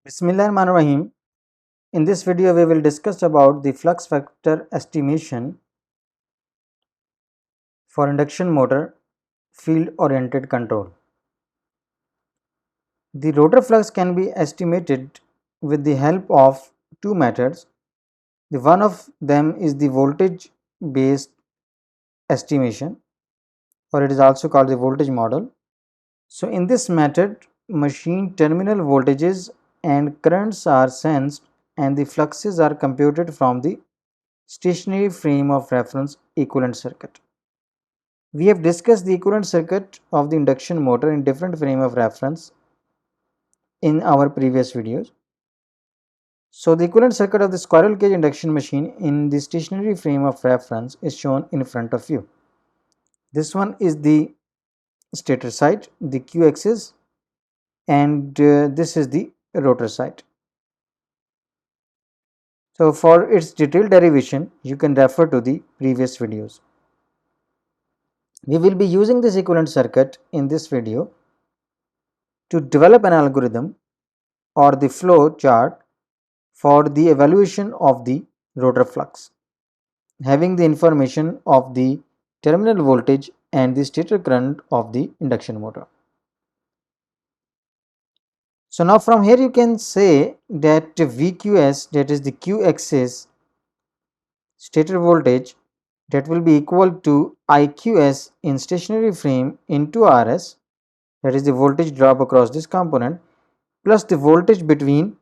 Bismillahirrahmanirrahim. In this video, we will discuss about the flux factor estimation for induction motor field oriented control. The rotor flux can be estimated with the help of two methods. The one of them is the voltage based estimation, or it is also called the voltage model. So in this method, machine terminal voltages and currents are sensed and the fluxes are computed from the stationary frame of reference equivalent circuit. We have discussed the equivalent circuit of the induction motor in different frame of reference in our previous videos. So the equivalent circuit of the squirrel cage induction machine in the stationary frame of reference is shown in front of you. This one is the stator side, the Q axis, and this is the rotor side. So for its detailed derivation, you can refer to the previous videos. We will be using this equivalent circuit in this video to develop an algorithm or the flow chart for the evaluation of the rotor flux, having the information of the terminal voltage and the stator current of the induction motor. So now from here you can say that VQS, that is the Q axis stator voltage, that will be equal to IQS in stationary frame into RS, that is the voltage drop across this component, plus the voltage between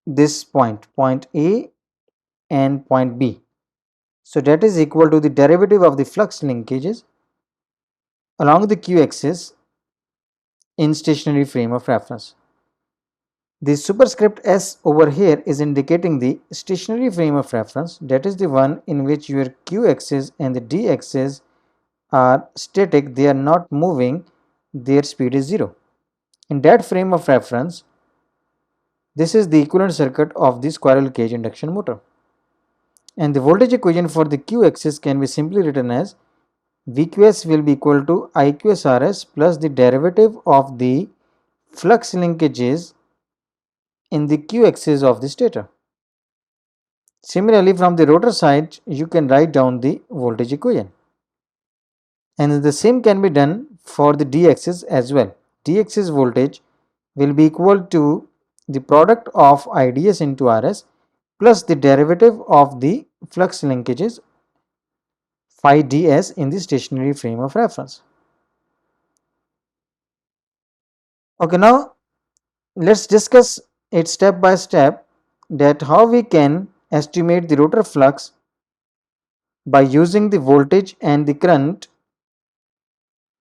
this point A and point B. So that is equal to the derivative of the flux linkages along the Q axis in stationary frame of reference. The superscript S over here is indicating the stationary frame of reference, that is the one in which your Q axis and the D axis are static, they are not moving, their speed is 0. In that frame of reference, this is the equivalent circuit of the squirrel cage induction motor. And the voltage equation for the Q axis can be simply written as VQS will be equal to IQSRS plus the derivative of the flux linkages in the Q axis of the stator. Similarly, from the rotor side, you can write down the voltage equation. And the same can be done for the D axis as well. D axis voltage will be equal to the product of IDS into RS plus the derivative of the flux linkages phi ds in the stationary frame of reference. Okay, now let's discuss it step by step, that how we can estimate the rotor flux by using the voltage and the current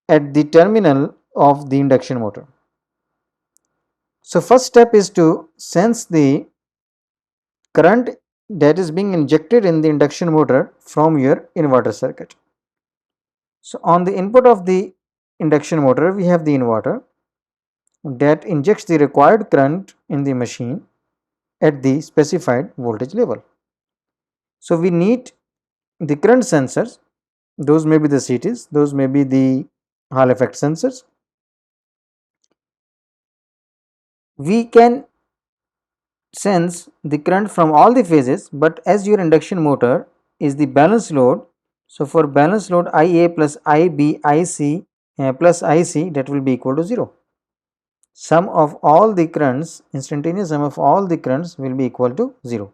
at the terminal of the induction motor. So first step is to sense the current that is being injected in the induction motor from your inverter circuit. So on the input of the induction motor, we have the inverter that injects the required current in the machine at the specified voltage level. So we need the current sensors, those may be the CTs, those may be the Hall effect sensors. We can sense the current from all the phases, but as your induction motor is the balanced load, so for balanced load IA plus IB IC plus IC, that will be equal to 0. Sum of all the currents, instantaneous sum of all the currents will be equal to 0.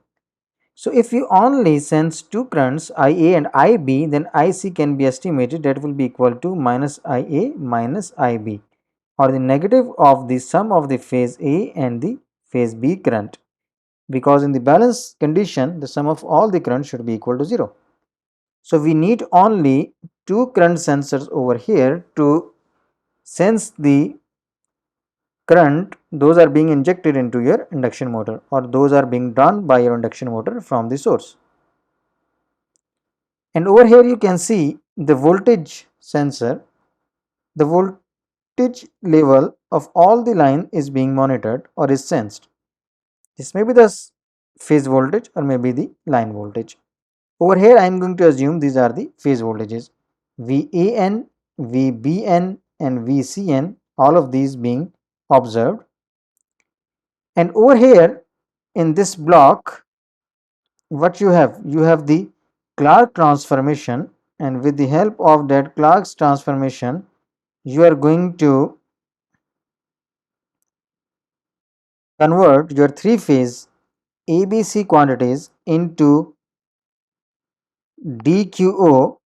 So if you only sense two currents IA and IB, then IC can be estimated, that will be equal to minus IA minus IB, or the negative of the sum of the phase A and the phase B current, because in the balance condition the sum of all the currents should be equal to 0. So we need only two current sensors over here to sense the current, those are being injected into your induction motor, or those are being drawn by your induction motor from the source. And over here you can see the voltage sensor. The voltage level of all the line is being monitored or is sensed. This may be the phase voltage or maybe the line voltage. Over here I am going to assume these are the phase voltages, VAN, VBN and VCN, all of these being observed. And over here in this block, what you have the Clark transformation, and with the help of that Clark's transformation you are going to convert your three phase ABC quantities into DQO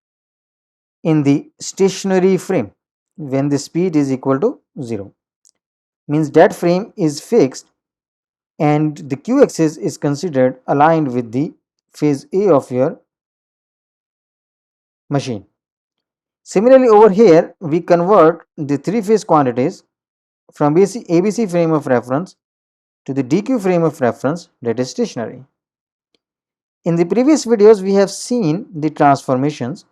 in the stationary frame when the speed is equal to 0. Means that frame is fixed and the Q axis is considered aligned with the phase A of your machine. Similarly, over here we convert the three phase quantities from ABC frame of reference to the DQ frame of reference, that is stationary. In the previous videos we have seen the transformations.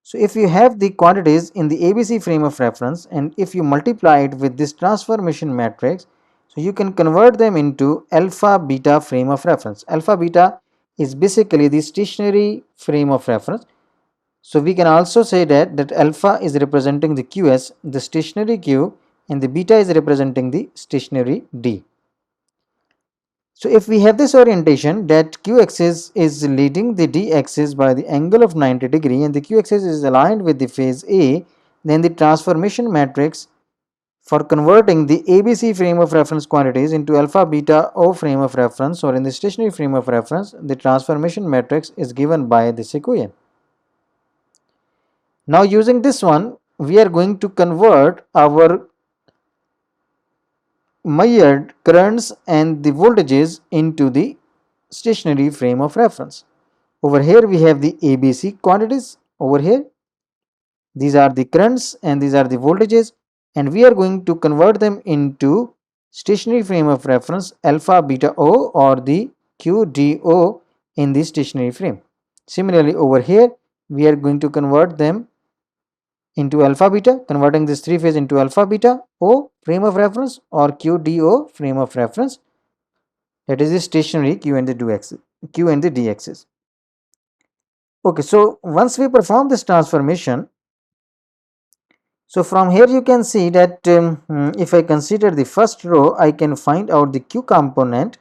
So if you have the quantities in the ABC frame of reference and if you multiply it with this transformation matrix, so you can convert them into alpha beta frame of reference. Alpha beta is basically the stationary frame of reference. So we can also say that alpha is representing the QS, the stationary Q, and the beta is representing the stationary D. So if we have this orientation that Q axis is leading the D axis by the angle of 90 degree and the Q axis is aligned with the phase A, then the transformation matrix for converting the ABC frame of reference quantities into alpha beta O frame of reference or in the stationary frame of reference, the transformation matrix is given by this equation. Now using this one, we are going to convert our measured currents and the voltages into the stationary frame of reference. Over here we have the ABC quantities. Over here these are the currents and these are the voltages, and we are going to convert them into stationary frame of reference alpha beta O or the QDO in the stationary frame. Similarly over here we are going to convert them into alpha beta, converting this three phase into alpha beta O frame of reference or QDO frame of reference, that is the stationary Q and the D axis. Okay, so once we perform this transformation, so from here you can see that if I consider the first row, I can find out the Q component.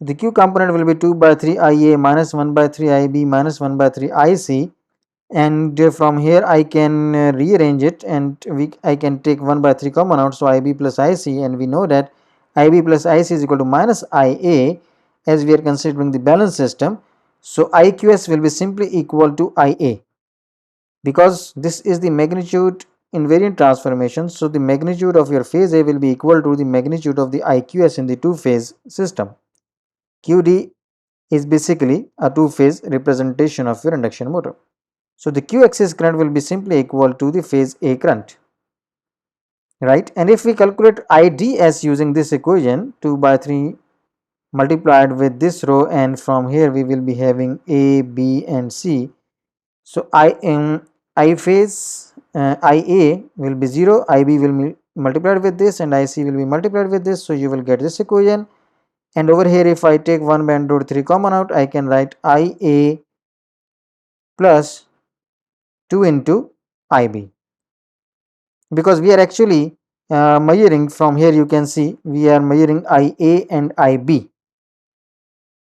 The Q component will be 2 by 3 IA minus 1 by 3 IB minus 1 by 3 IC, and from here I can rearrange it and I can take 1 by 3 common out, so IB plus IC, and we know that IB plus IC is equal to minus IA as we are considering the balance system. So IQS will be simply equal to IA because this is the magnitude invariant transformation. So the magnitude of your phase A will be equal to the magnitude of the IQS in the two phase system. QD is basically a two phase representation of your induction motor. So the Q axis current will be simply equal to the phase A current, right? And if we calculate IDS using this equation, 2 by 3 multiplied with this row, and from here we will be having A, B and C. So I phase IA will be 0, IB will be multiplied with this and IC will be multiplied with this, so you will get this equation. And over here if I take 1 by under root 3 common out, I can write IA plus 2 into IB, because we are actually measuring from here, you can see we are measuring IA and IB,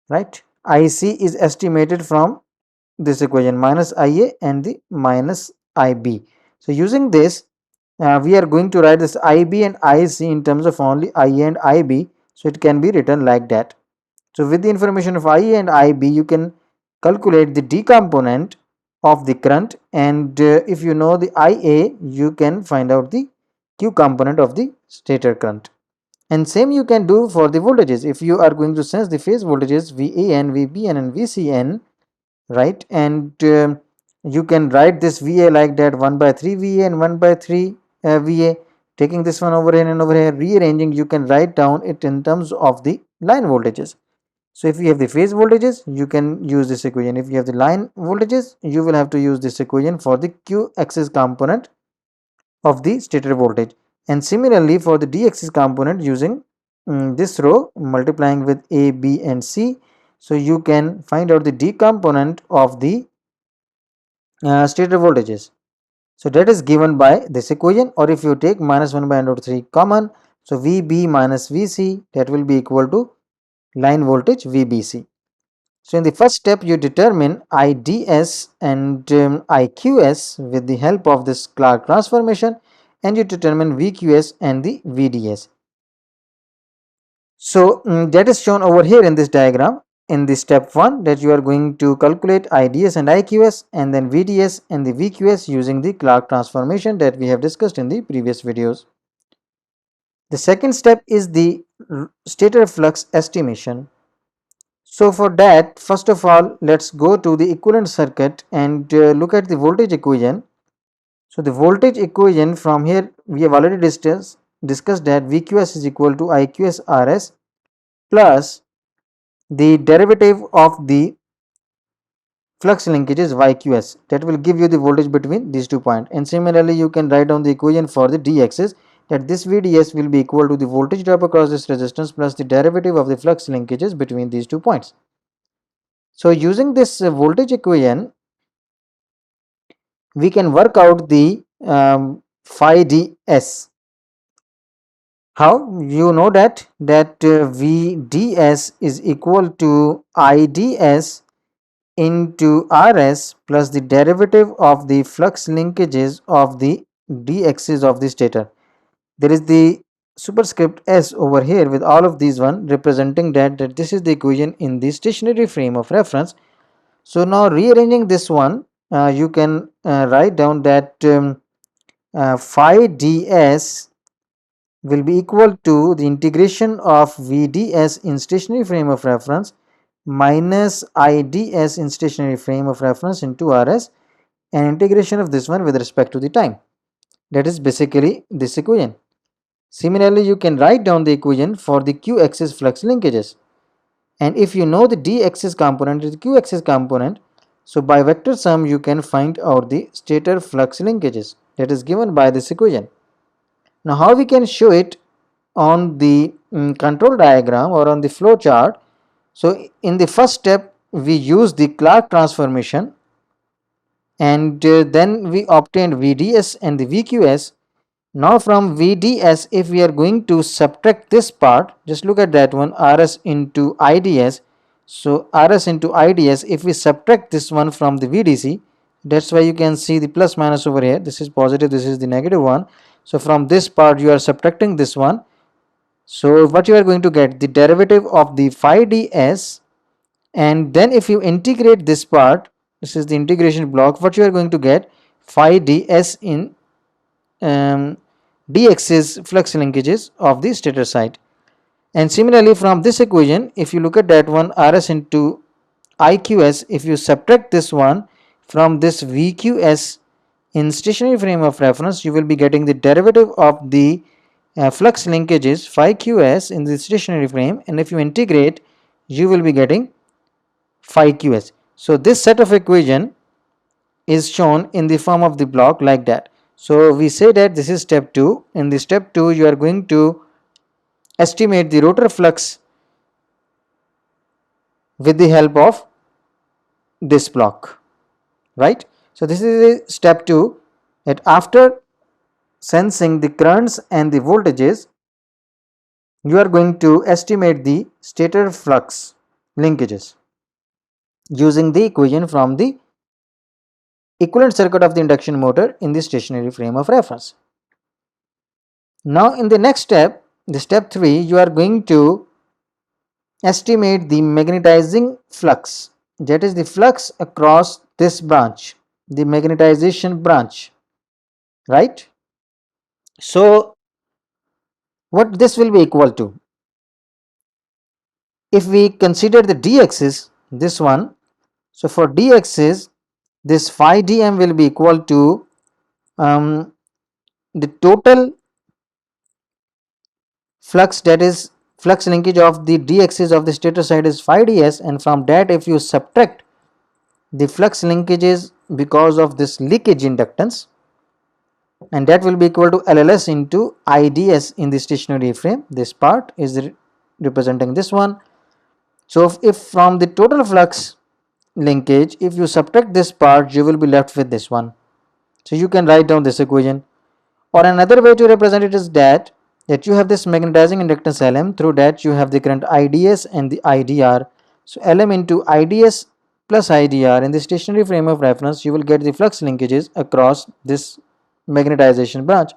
right? IC is estimated from this equation minus IA and the minus IB. So using this we are going to write this IB and IC in terms of only IA and IB, so it can be written like that. So with the information of IA and IB you can calculate the D component of the current, and if you know the IA you can find out the Q component of the stator current. And same you can do for the voltages. If you are going to sense the phase voltages VAN, VBN and VCN, right, and you can write this VA like that, 1 by 3 VA and 1 by 3 VA, taking this one over here and over here, rearranging, you can write down it in terms of the line voltages. So if you have the phase voltages you can use this equation, if you have the line voltages you will have to use this equation for the Q axis component of the stator voltage, and similarly for the D axis component using this row multiplying with A, B and C. So you can find out the D component of the stator voltages. So that is given by this equation, or if you take minus 1 by under root 3 common, So VB minus VC, that will be equal to line voltage VBC. So in the first step you determine IDS and IQS with the help of this Clark transformation, and you determine VQS and the VDS. So that is shown over here in this diagram in the step 1, that you are going to calculate IDS and IQS and then VDS and the VQS using the Clark transformation that we have discussed in the previous videos. The second step is the stator flux estimation. So for that, first of all, let's go to the equivalent circuit and look at the voltage equation. So the voltage equation, from here we have already discussed that VQS is equal to IQS RS plus the derivative of the flux linkage is YQS, that will give you the voltage between these 2 points. And similarly you can write down the equation for the DXs, that this VDS will be equal to the voltage drop across this resistance plus the derivative of the flux linkages between these 2 points. So using this voltage equation, we can work out the phi ds. How? You know that VDS is equal to IDS into RS plus the derivative of the flux linkages of the dx's of the stator. There is the superscript S over here with all of these one representing that this is the equation in the stationary frame of reference. So now rearranging this one, you can write down that phi ds will be equal to the integration of VDS in stationary frame of reference minus IDS in stationary frame of reference into RS, and integration of this one with respect to the time. That is basically this equation. Similarly, you can write down the equation for the Q axis flux linkages. And if you know the D axis component is the Q axis component, so by vector sum you can find out the stator flux linkages, that is given by this equation. Now how we can show it on the control diagram or on the flow chart? So in the first step we use the Clark transformation, and then we obtained VDS and the VQS. Now from VDS, if we are going to subtract this part, just look at that one, RS into IDS. So RS into IDS, if we subtract this one from the VDC, that's why you can see the plus minus over here. This is positive, this is the negative one. So from this part you are subtracting this one. So what you are going to get, the derivative of the phi ds, and then if you integrate this part, this is the integration block, what you are going to get, phi ds in dx's flux linkages of the stator side. And similarly from this equation, if you look at that one, RS into IQS, if you subtract this one from this VQS in stationary frame of reference, you will be getting the derivative of the flux linkages phi QS in the stationary frame, and if you integrate you will be getting phi QS. So this set of equation is shown in the form of the block like that. So we say that this is step 2. In the step 2 you are going to estimate the rotor flux with the help of this block, right? So this is step 2, that after sensing the currents and the voltages, you are going to estimate the stator flux linkages using the equation from the equivalent circuit of the induction motor in the stationary frame of reference. Now in the next step, the step 3, you are going to estimate the magnetizing flux, that is the flux across this branch, the magnetization branch, right? So what this will be equal to, if we consider the d axis, this one, so for d axis this phi dm will be equal to the total flux, that is flux linkage of the d axis of the stator side is phi ds, and from that if you subtract the flux linkages because of this leakage inductance, and that will be equal to LLS into IDS in the stationary frame. This part is representing this one. So if from the total flux linkage, if you subtract this part, you will be left with this one. So you can write down this equation, or another way to represent it is that that you have this magnetizing inductance Lm, through that you have the current IDS and the IDR. So Lm into IDS plus IDR, in the stationary frame of reference you will get the flux linkages across this magnetization branch,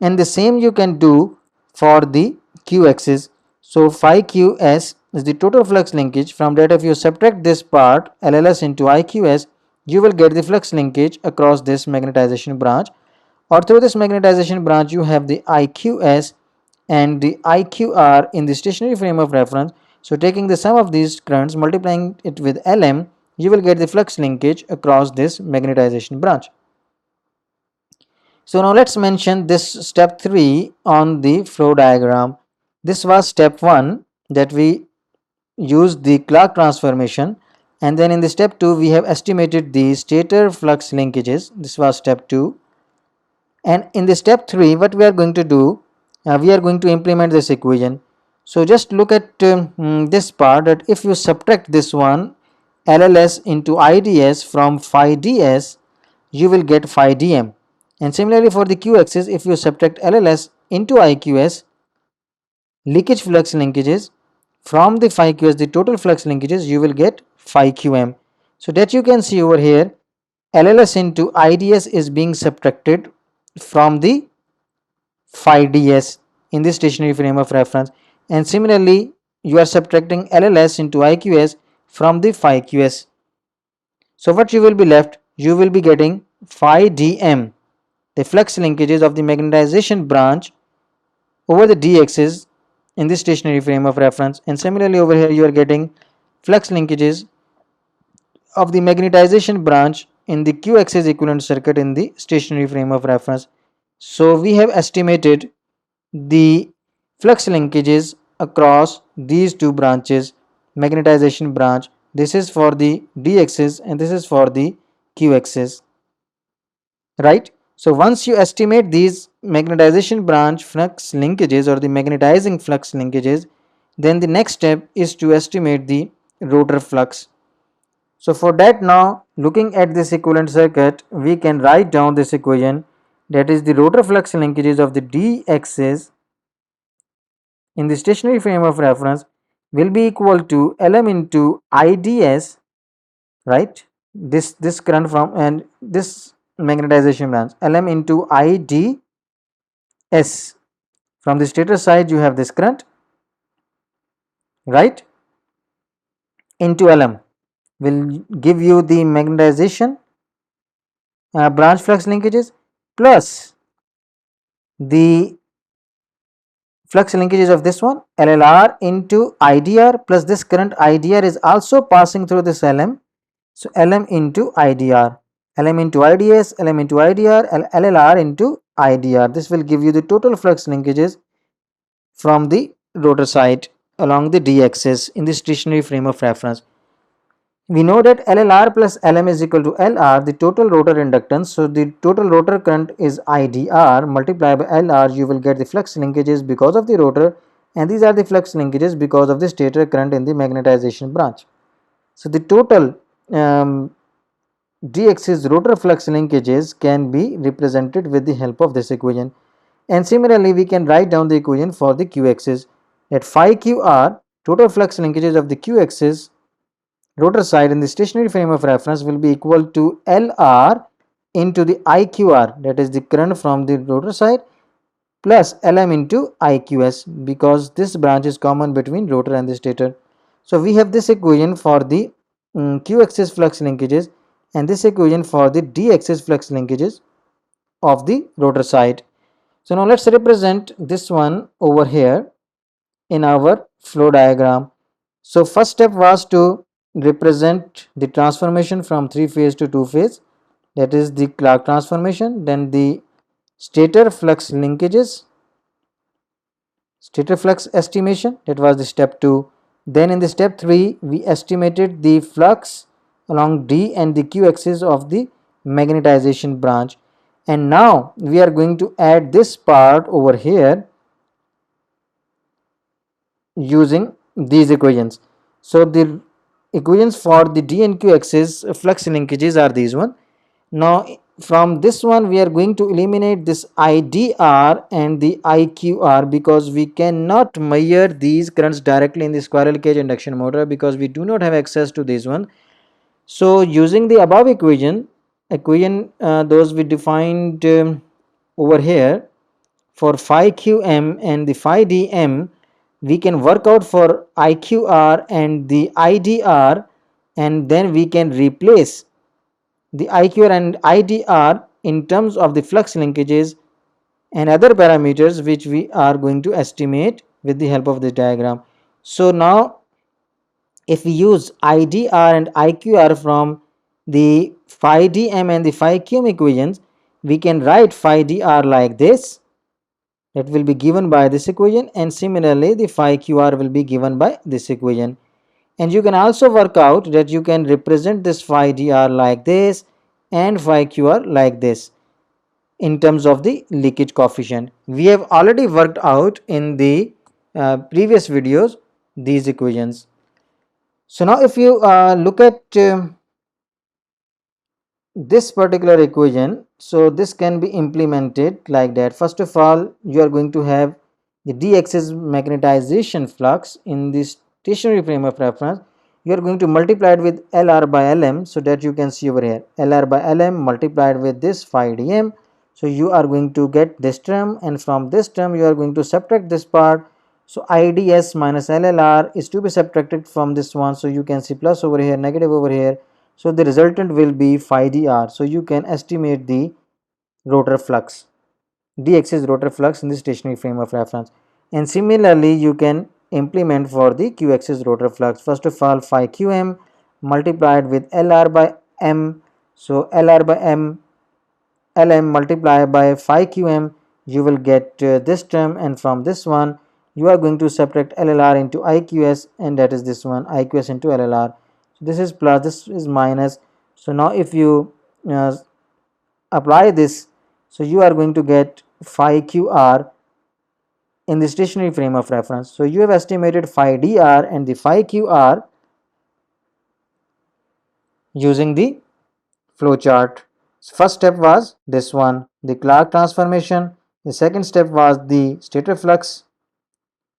and the same you can do for the Q axis. So phi QS is the total flux linkage. From that, if you subtract this part LLS into IQS, you will get the flux linkage across this magnetization branch, or through this magnetization branch you have the IQS and the IQR in the stationary frame of reference. So taking the sum of these currents, multiplying it with Lm, you will get the flux linkage across this magnetization branch. So now let's mention this step 3 on the flow diagram. This was step 1, that we used the Clark transformation, and then in the step 2 we have estimated the stator flux linkages. This was step 2, and in the step 3 what we are going to do, we are going to implement this equation. So just look at this part, that if you subtract this one LLS into IDS from phi ds, you will get phi dm. And similarly for the Q axis, if you subtract LLS into IQS, leakage flux linkages, from the phi QS, the total flux linkages, you will get phi QM. So that you can see over here, LLS into IDS is being subtracted from the phi ds in the stationary frame of reference, and similarly you are subtracting LLS into IQS from the phi QS. So what you will be left, you will be getting phi dm, the flux linkages of the magnetization branch over the d axis in the stationary frame of reference, and similarly over here you are getting flux linkages of the magnetization branch in the q axis equivalent circuit in the stationary frame of reference. So we have estimated the flux linkages across these two branches, magnetization branch, this is for the d axis and this is for the q axis, right? So once you estimate these magnetization branch flux linkages or the magnetizing flux linkages, then the next step is to estimate the rotor flux. So for that, now looking at this equivalent circuit, we can write down this equation, that is the rotor flux linkages of the d axis in the stationary frame of reference will be equal to Lm into IDS, right? This current from and this magnetization branch, Lm into IDS. From the stator side you have this current, right, into Lm will give you the magnetization branch flux linkages plus the flux linkages of this one LLR into IDR, plus this current IDR is also passing through this Lm. So Lm into IDR, Lm into IDS, Lm into IDR, LLR into IDR. This will give you the total flux linkages from the rotor side along the d axis in the stationary frame of reference. We know that LLR plus Lm is equal to Lr, the total rotor inductance. So the total rotor current is IDR multiplied by Lr. You will get the flux linkages because of the rotor, and these are the flux linkages because of the stator current in the magnetization branch. So the total d-axis rotor flux linkages can be represented with the help of this equation. And similarly we can write down the equation for the q-axis, that phi qr, total flux linkages of the q-axis rotor side in the stationary frame of reference, will be equal to Lr into the IQR, that is the current from the rotor side, plus Lm into IQS, because this branch is common between rotor and the stator. So we have this equation for the q-axis flux linkages and this equation for the d-axis flux linkages of the rotor side. So now let's represent this one over here in our flow diagram. So first step was to represent the transformation from 3-phase to 2-phase, that is the Clark transformation. Then the stator flux linkages, stator flux estimation, that was the step 2. Then in the step 3 we estimated the flux along D and the Q axis of the magnetization branch, and now we are going to add this part over here using these equations. So the equations for the D and Q axis flux linkages are these one. Now from this one we are going to eliminate this IDR and the IQR, because we cannot measure these currents directly in the squirrel cage induction motor because we do not have access to this one. So using the above equation those we defined over here for phi qm and the phi dm, we can work out for IQR and the IDR, and then we can replace the IQR and IDR in terms of the flux linkages and other parameters which we are going to estimate with the help of this diagram. So now if we use IDR and IQR from the phi dm and the phi qm equations, we can write phi dr like this, that will be given by this equation, and similarly the phi qr will be given by this equation. And you can also work out that you can represent this phi dr like this and phi qr like this in terms of the leakage coefficient. We have already worked out in the previous videos these equations. So now if you look at this particular equation, so this can be implemented like that. First of all, you are going to have the d-axis magnetization flux in this stationary frame of reference. You are going to multiply it with Lr by Lm, so that you can see over here Lr by Lm multiplied with this phi dm. So you are going to get this term, and from this term you are going to subtract this part. So IDS minus LLR is to be subtracted from this one, so you can see plus over here, negative over here. So the resultant will be phi dr. So you can estimate the rotor flux, d-axis rotor flux in the stationary frame of reference. And similarly you can implement for the q-axis rotor flux. First of all, phi qm multiplied with Lr by m. So Lr by m Lm multiplied by phi qm, you will get this term, and from this one you are going to subtract LLR into IQS, and that is this one, IQS into LLR. So this is plus, this is minus. So now if you apply this, so you are going to get phi qr in the stationary frame of reference. So you have estimated phi dr and the phi qr using the flow chart. First step was this one, the Clark transformation. The second step was the stator flux,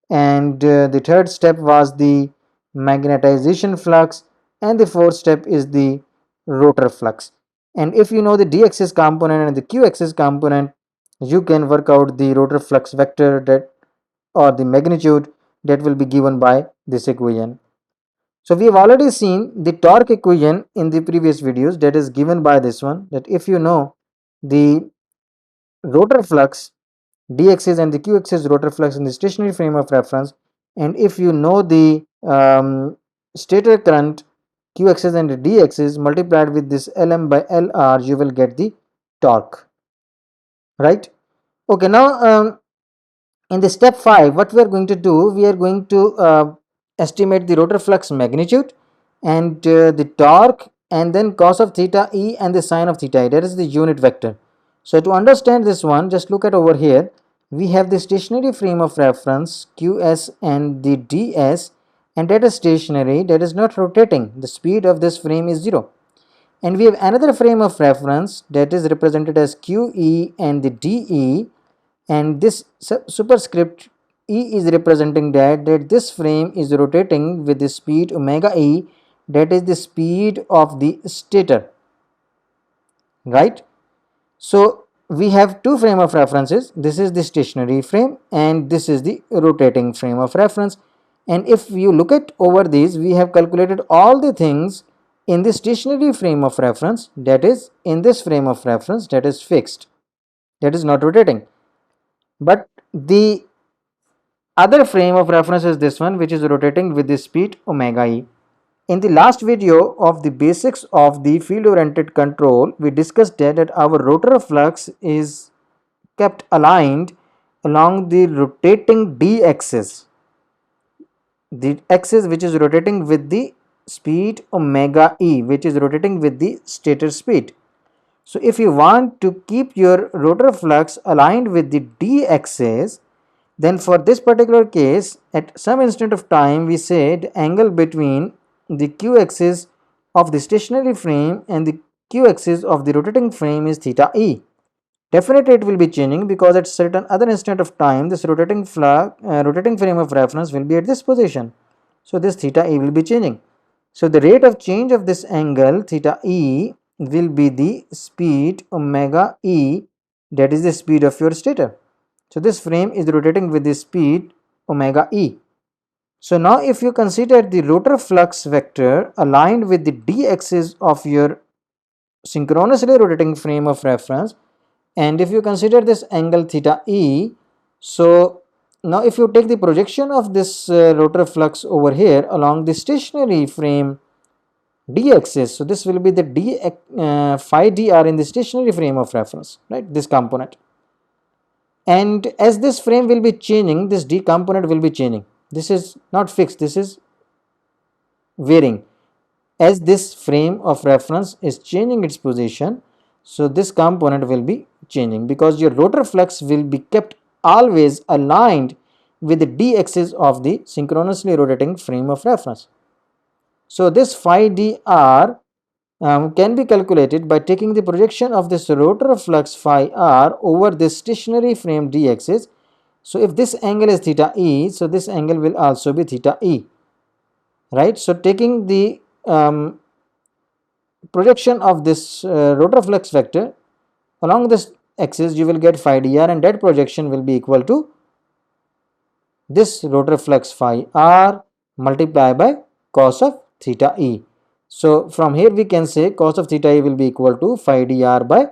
and the third step was the magnetization flux, and the fourth step is the rotor flux. And if you know the d-axis component and the q-axis component, you can work out the rotor flux vector, that or the magnitude, that will be given by this equation. So we have already seen the torque equation in the previous videos, that is given by this one, that if you know the rotor flux d-axis and the q-axis rotor flux in the stationary frame of reference, and if you know the stator current q-axis and the d-axis multiplied with this Lm by Lr, you will get the torque, right? Okay, now in the step 5, what we are going to do, we are going to estimate the rotor flux magnitude and the torque, and then cos of theta e and the sine of theta e, that is the unit vector. So to understand this one, just look at over here, we have the stationary frame of reference qs and the ds, and that is stationary, that is not rotating. The speed of this frame is 0. And we have another frame of reference that is represented as qe and the de, and this superscript e is representing that this frame is rotating with the speed omega e, that is the speed of the stator, right? So we have two frame of references, this is the stationary frame and this is the rotating frame of reference. And if you look at over these, we have calculated all the things in the stationary frame of reference, that is in this frame of reference, that is fixed, that is not rotating. But the other frame of reference is this one, which is rotating with the speed omega e. In the last video of the basics of the field oriented control, we discussed that our rotor flux is kept aligned along the rotating d axis, the axis which is rotating with the speed omega e, which is rotating with the stator speed. So if you want to keep your rotor flux aligned with the d axis, then for this particular case, at some instant of time, we say the angle between the q axis of the stationary frame and the q-axis of the rotating frame is theta e. Definitely it will be changing because at certain other instant of time this rotating frame of reference will be at this position. So this theta e will be changing. So the rate of change of this angle theta e will be the speed omega e, that is the speed of your stator. So this frame is rotating with the speed omega e. So now if you consider the rotor flux vector aligned with the d-axis of your synchronously rotating frame of reference, and if you consider this angle theta e, so now if you take the projection of this rotor flux over here along the stationary frame d-axis, so this will be the phi dr in the stationary frame of reference, right, this component. And as this frame will be changing, this d component will be changing. This is not fixed, this is varying. As this frame of reference is changing its position, so this component will be changing because your rotor flux will be kept always aligned with the d-axis of the synchronously rotating frame of reference. So this phi dr can be calculated by taking the projection of this rotor flux phi r over this stationary frame d-axis. So if this angle is theta e, so this angle will also be theta e, right? So taking the projection of this rotor flux vector along this axis, you will get phi dr, and that projection will be equal to this rotor flux phi r multiplied by cos of theta e. So from here we can say cos of theta e will be equal to phi dr by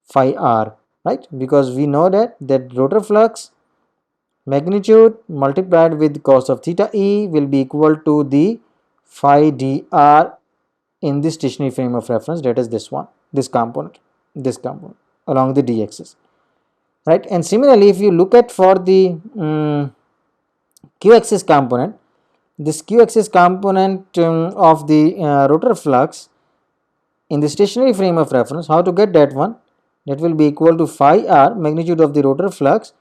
phi r, right? Because we know that rotor flux magnitude multiplied with cos of theta e will be equal to the phi dr in the stationary frame of reference, that is this one, this component along the d-axis, right? And similarly, if you look at for the q-axis component, this q-axis component of the rotor flux in the stationary frame of reference, how to get that one? That will be equal to phi r, magnitude of the rotor flux,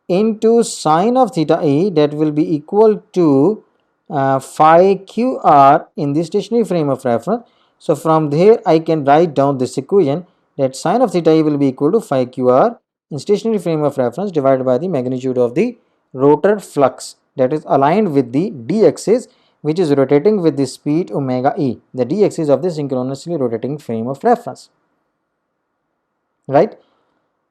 into sine of theta e, that will be equal to phi qr in the stationary frame of reference. So from there I can write down this equation that sine of theta e will be equal to phi qr in stationary frame of reference divided by the magnitude of the rotor flux that is aligned with the d-axis, which is rotating with the speed omega e, the d-axis of the synchronously rotating frame of reference, right?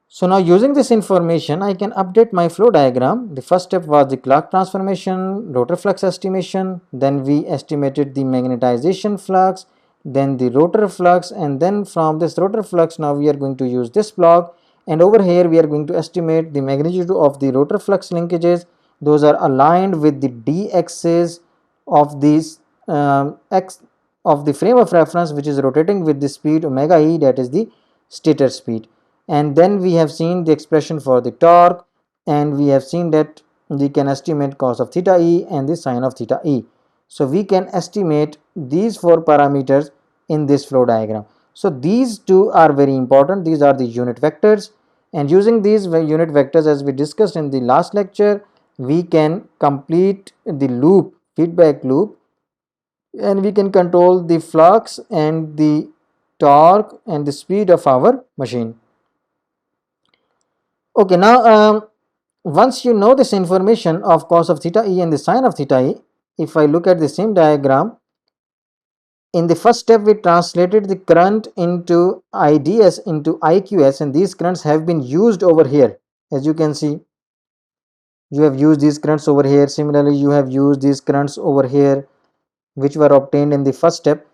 So now using this information, I can update my flow diagram. The first step was the Clark transformation, rotor flux estimation, then we estimated the magnetization flux, then the rotor flux, and then from this rotor flux now we are going to use this block, and over here we are going to estimate the magnitude of the rotor flux linkages. Those are aligned with the d-axis of this x of the frame of reference, which is rotating with the speed omega e, that is the stator speed. And then we have seen the expression for the torque, and we have seen that we can estimate cos of theta e and the sine of theta e. So we can estimate these four parameters in this flow diagram. So these two are very important. These are the unit vectors, and using these unit vectors, as we discussed in the last lecture, we can complete the loop, feedback loop, and we can control the flux and the torque and the speed of our machine. Okay, now once you know this information of cos of theta e and the sine of theta e, if I look at the same diagram, in the first step we translated the current into IDS into IQS, and these currents have been used over here. As you can see, you have used these currents over here. Similarly, you have used these currents over here, which were obtained in the first step.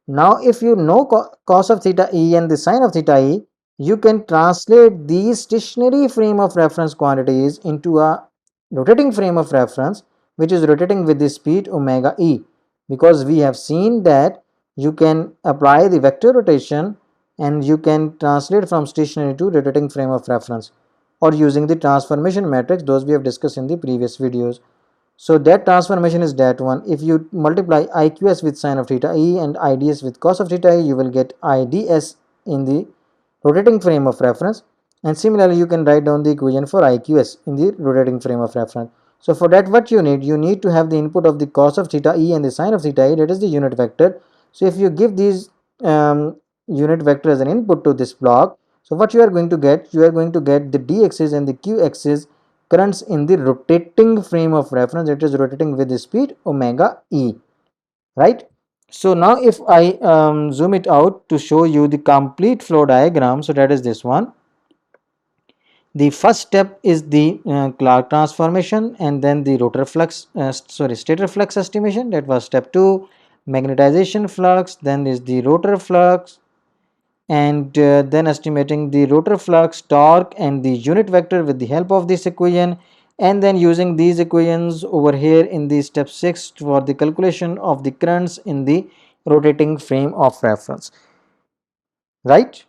Now if you know cos of theta e and the sine of theta e, you can translate these stationary frame of reference quantities into a rotating frame of reference, which is rotating with the speed omega e, because we have seen that you can apply the vector rotation and you can translate from stationary to rotating frame of reference, or using the transformation matrix, those we have discussed in the previous videos. So that transformation is that one. If you multiply IQS with sine of theta e and IDS with cos of theta e, you will get IDS in the rotating frame of reference. And similarly, you can write down the equation for IQS in the rotating frame of reference. So for that, what you need to have the input of the cos of theta e and the sine of theta e, that is the unit vector. So if you give these unit vector as an input to this block. So what you are going to get? You are going to get the d axis and the q axis currents in the rotating frame of reference. It is rotating with the speed omega e, right? So now if I zoom it out to show you the complete flow diagram, so that is this one. The first step is the Clark transformation, and then the stator flux estimation. That was step 2. Magnetization flux, then is the rotor flux, and then estimating the rotor flux, torque, and the unit vector with the help of this equation, and then using these equations over here in the step 6 for the calculation of the currents in the rotating frame of reference, right?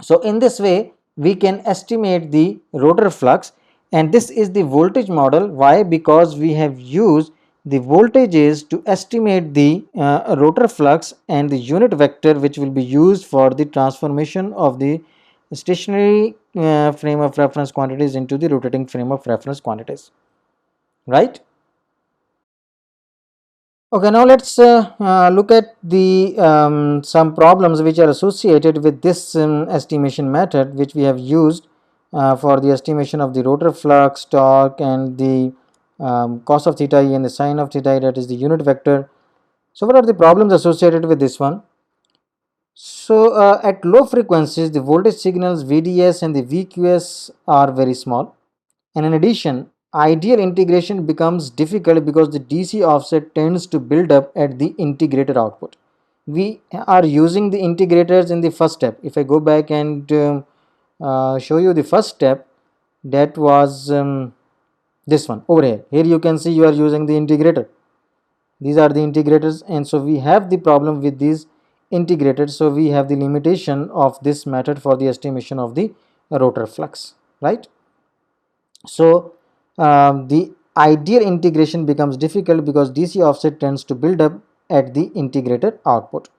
So in this way we can estimate the rotor flux, and this is the voltage model. Why? Because we have used the voltages to estimate the rotor flux and the unit vector which will be used for the transformation of the stationary frame of reference quantities into the rotating frame of reference quantities, right? Okay, now let's look at the some problems which are associated with this estimation method, which we have used for the estimation of the rotor flux, torque, and the cos of theta e and the sine of theta e, that is the unit vector. So what are the problems associated with this one? So at low frequencies, the voltage signals VDS and the VQS are very small. And in addition, ideal integration becomes difficult because the DC offset tends to build up at the integrator output. We are using the integrators in the first step. If I go back and show you the first step, that was this one over here. Here you can see you are using the integrator. These are the integrators, and so we have the problem with these integrators. So we have the limitation of this method for the estimation of the rotor flux, right? So the ideal integration becomes difficult because DC offset tends to build up at the integrator output.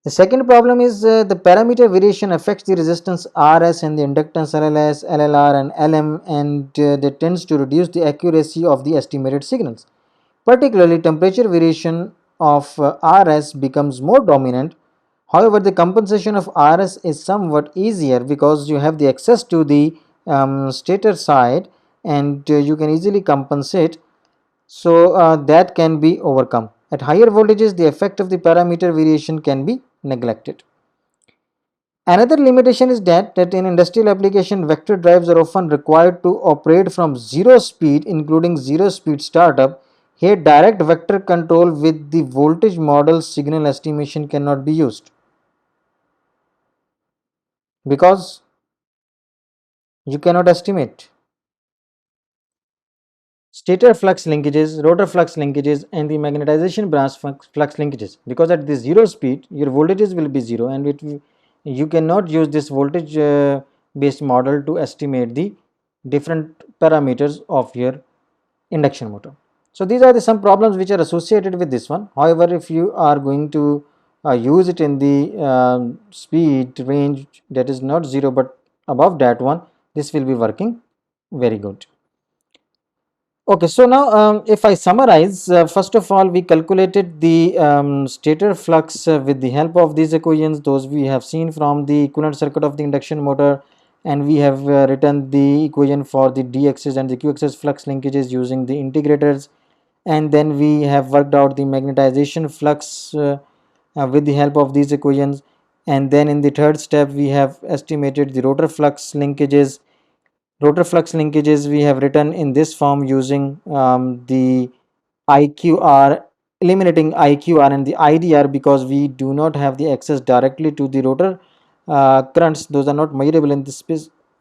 The second problem is the parameter variation affects the resistance RS and the inductance LLS, LLR, and LM, and that tends to reduce the accuracy of the estimated signals. Particularly, temperature variation of RS becomes more dominant. However, the compensation of RS is somewhat easier because you have the access to the stator side, and you can easily compensate. So that can be overcome. At higher voltages, the effect of the parameter variation can be neglected. Another limitation is that in industrial application, vector drives are often required to operate from zero speed, including zero speed startup. Here, direct vector control with the voltage model signal estimation cannot be used because you cannot estimate stator flux linkages, rotor flux linkages, and the magnetization branch flux linkages, because at the zero speed your voltages will be zero, and you cannot use this voltage based model to estimate the different parameters of your induction motor. So these are the some problems which are associated with this one. However, if you are going to use it in the speed range that is not zero but above that one, this will be working very good. Okay, so now if I summarize, first of all, we calculated the stator flux with the help of these equations. Those we have seen from the equivalent circuit of the induction motor, and we have written the equation for the d axis and the q axis flux linkages using the integrators, and then we have worked out the magnetization flux with the help of these equations, and then in the third step we have estimated the rotor flux linkages. Rotor flux linkages we have written in this form using the IQR, eliminating IQR and the IDR because we do not have the access directly to the rotor currents. Those are not measurable in this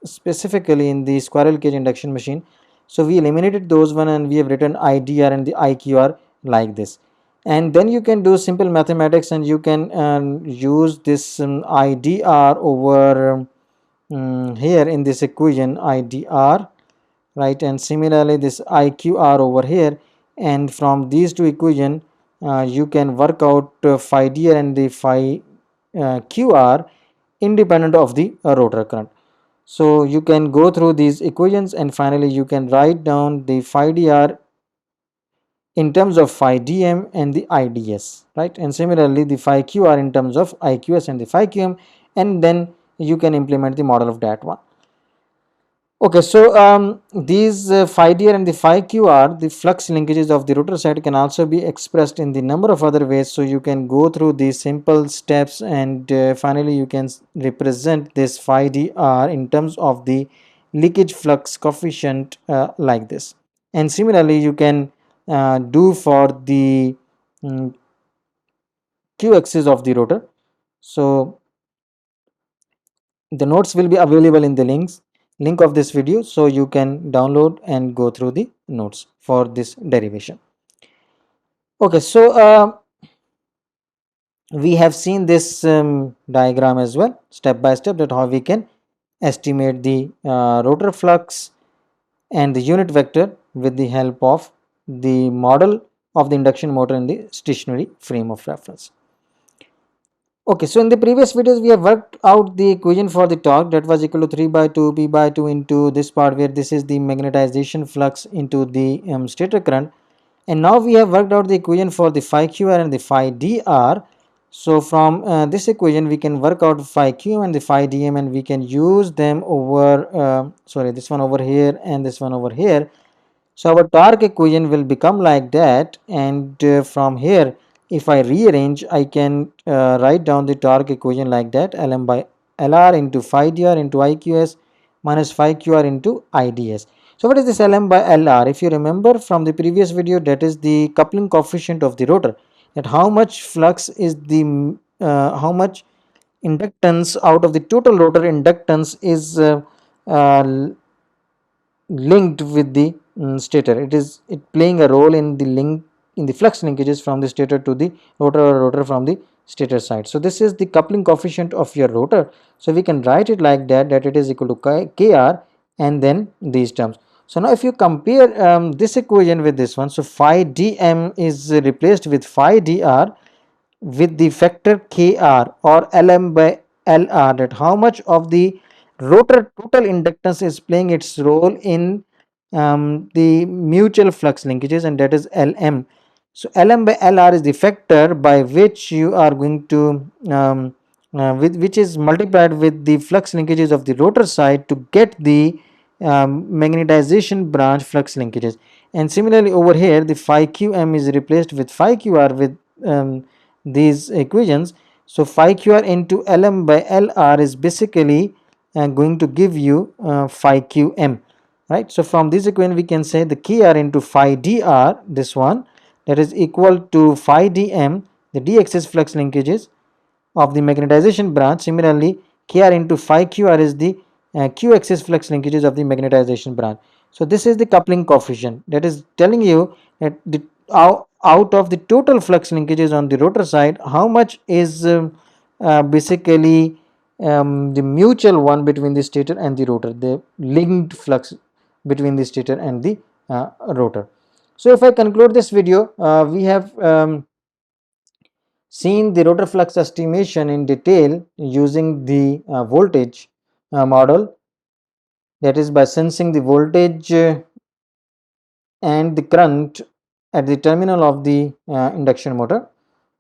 specifically in the squirrel cage induction machine. So we eliminated those one and we have written IDR and the IQR like this. And then you can do simple mathematics and you can use this IDR over here in this equation IDR, right, and similarly this IQR over here, and from these two equation you can work out phi dr and the phi QR independent of the rotor current. So you can go through these equations and finally you can write down the phi dr in terms of phi dm and the IDS, right? And similarly the phi qr in terms of IQS and the phi qm, and then you can implement the model of that one. Okay, so these phi dr and the phi qr, the flux linkages of the rotor side, can also be expressed in the number of other ways. So you can go through these simple steps, and finally you can represent this phi dr in terms of the leakage flux coefficient like this. And similarly you can do for the q axis of the rotor. So the notes will be available in the link of this video, so you can download and go through the notes for this derivation. Okay, so we have seen this diagram as well, step by step, that how we can estimate the rotor flux and the unit vector with the help of the model of the induction motor in the stationary frame of reference. Okay, so in the previous videos we have worked out the equation for the torque, that was equal to 3 by 2 p by 2 into this part where this is the magnetization flux into the stator current, and now we have worked out the equation for the phi qr and the phi dr. So from this equation we can work out phi q and the phi dm, and we can use them over this one over here and this one over here. So our torque equation will become like that, and from here if I rearrange, I can write down the torque equation like that: Lm by Lr into phi dr into IQS minus phi qr into IDS. So what is this Lm by Lr? If you remember from the previous video, that is the coupling coefficient of the rotor, that how much flux is the how much inductance out of the total rotor inductance is uh, linked with the stator. It playing a role in the link in the flux linkages from the stator to the rotor, or rotor from the stator side. So this is the coupling coefficient of your rotor. So we can write it like that, that it is equal to kr and then these terms. So now if you compare this equation with this one, so phi dm is replaced with phi dr with the factor kr or Lm by Lr, that how much of the rotor total inductance is playing its role in the mutual flux linkages, and that is Lm. So Lm by Lr is the factor by which you are going to which is multiplied with the flux linkages of the rotor side to get the magnetization branch flux linkages. And similarly over here the phi qm is replaced with phi qr with these equations. So phi qr into Lm by Lr is basically going to give you phi qm, right? So from this equation we can say the kr into phi dr, this one, that is equal to phi dm, the d axis flux linkages of the magnetization branch. Similarly kr into phi qr is the q axis flux linkages of the magnetization branch. So this is the coupling coefficient, that is telling you that the out of the total flux linkages on the rotor side, how much is basically the mutual one between the stator and the rotor, the linked flux between the stator and the rotor. So if I conclude this video, we have seen the rotor flux estimation in detail using the voltage model, that is by sensing the voltage and the current at the terminal of the induction motor,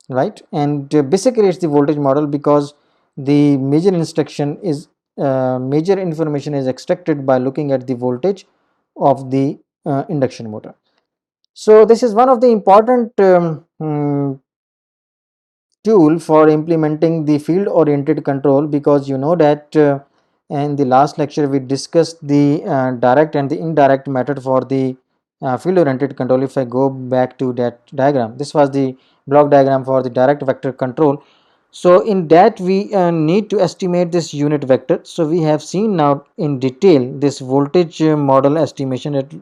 right? And basically it's the voltage model, because the major instruction is major information is extracted by looking at the voltage of the induction motor. So this is one of the important tool for implementing the field oriented control, because you know that in the last lecture we discussed the direct and the indirect method for the field oriented control. If I go back to that diagram, this was the block diagram for the direct vector control. So in that we need to estimate this unit vector. So we have seen now in detail this voltage model estimation, that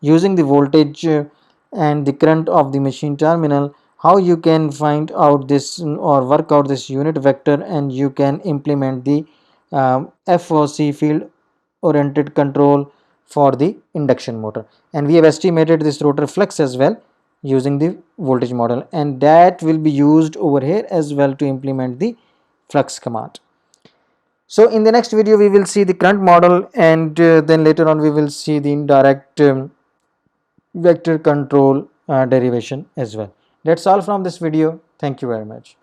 using the voltage and the current of the machine terminal, how you can find out this or work out this unit vector, and you can implement the FOC field oriented control for the induction motor. And we have estimated this rotor flux as well using the voltage model, and that will be used over here as well to implement the flux command. So in the next video we will see the current model, and then later on we will see the indirect vector control derivation as well. That's all from this video. Thank you very much.